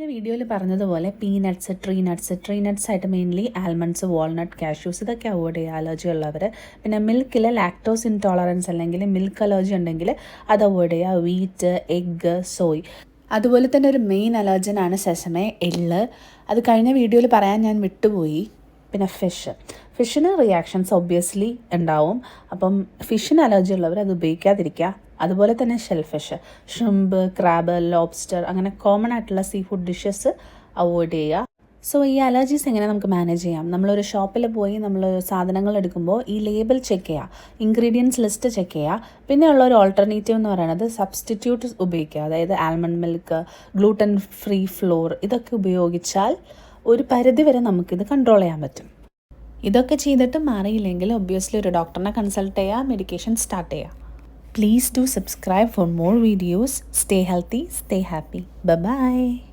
മുന്നേ വീഡിയോയിൽ പറഞ്ഞതുപോലെ പീനട്ട്സ്, ട്രീ നട്ട്സ് ആയിട്ട് മെയിൻലി ആൽമണ്ട്സ്, വാൾനട്ട്, കാഷ്യൂസ് ഇതൊക്കെ അവോയ്ഡ് ചെയ്യുക അലർജി ഉള്ളവർ. പിന്നെ മിൽക്കിൽ ലാക്ടോസ് ഇൻടോളറൻസ് അല്ലെങ്കിൽ മിൽക്ക് അലർജി ഉണ്ടെങ്കിൽ അത് അവോയ്ഡ് ചെയ്യുക. Wheat, egg, soy. അതുപോലെ തന്നെ ഒരു മെയിൻ അലർജനാണ് സെസമെ, എള്ള്. അത് കഴിഞ്ഞ വീഡിയോയിൽ പറയാൻ ഞാൻ വിട്ടുപോയി. പിന്നെ ഫിഷിന് റിയാക്ഷൻസ് ഒബ്വിയസ്ലി ഉണ്ടാവും. അപ്പം ഫിഷിന് അലർജി ഉള്ളവർ അത് ഉപയോഗിക്കാതിരിക്കുക. അതുപോലെ തന്നെ ഷെൽഫിഷ്, ഷ്രിമ്പ്, ക്രാബ്, ലോബ്സ്റ്റർ അങ്ങനെ കോമൺ ആയിട്ടുള്ള സീ ഫുഡ് ഡിഷസ് അവോയ്ഡ് ചെയ്യുക. സോ ഈ അലർജീസ് എങ്ങനെ നമുക്ക് മാനേജ് ചെയ്യാം? നമ്മളൊരു ഷോപ്പിൽ പോയി നമ്മൾ സാധനങ്ങൾ എടുക്കുമ്പോൾ ഈ ലേബിൾ ചെക്ക് ചെയ്യുക, ഇൻഗ്രീഡിയൻസ് ലിസ്റ്റ് ചെക്ക് ചെയ്യുക. പിന്നെ ഉള്ള ഒരു ഓൾട്ടർനേറ്റീവ് എന്ന് പറയുന്നത് സബ്സ്റ്റിറ്റ്യൂട്ട് ഉപയോഗിക്കുക. അതായത് almond milk, gluten free floor ഇതൊക്കെ ഉപയോഗിച്ചാൽ ഒരു പരിധി വരെ നമുക്കിത് കൺട്രോൾ ചെയ്യാൻ പറ്റും. ഇതൊക്കെ ചെയ്തിട്ട് മാറിയില്ലെങ്കിൽ ഒബ്വിയസ്ലി ഒരു ഡോക്ടറിനെ കൺസൾട്ട് ചെയ്യുക, മെഡിക്കേഷൻ സ്റ്റാർട്ട് ചെയ്യുക. Please do subscribe for more videos. Stay healthy, stay happy. Bye-bye.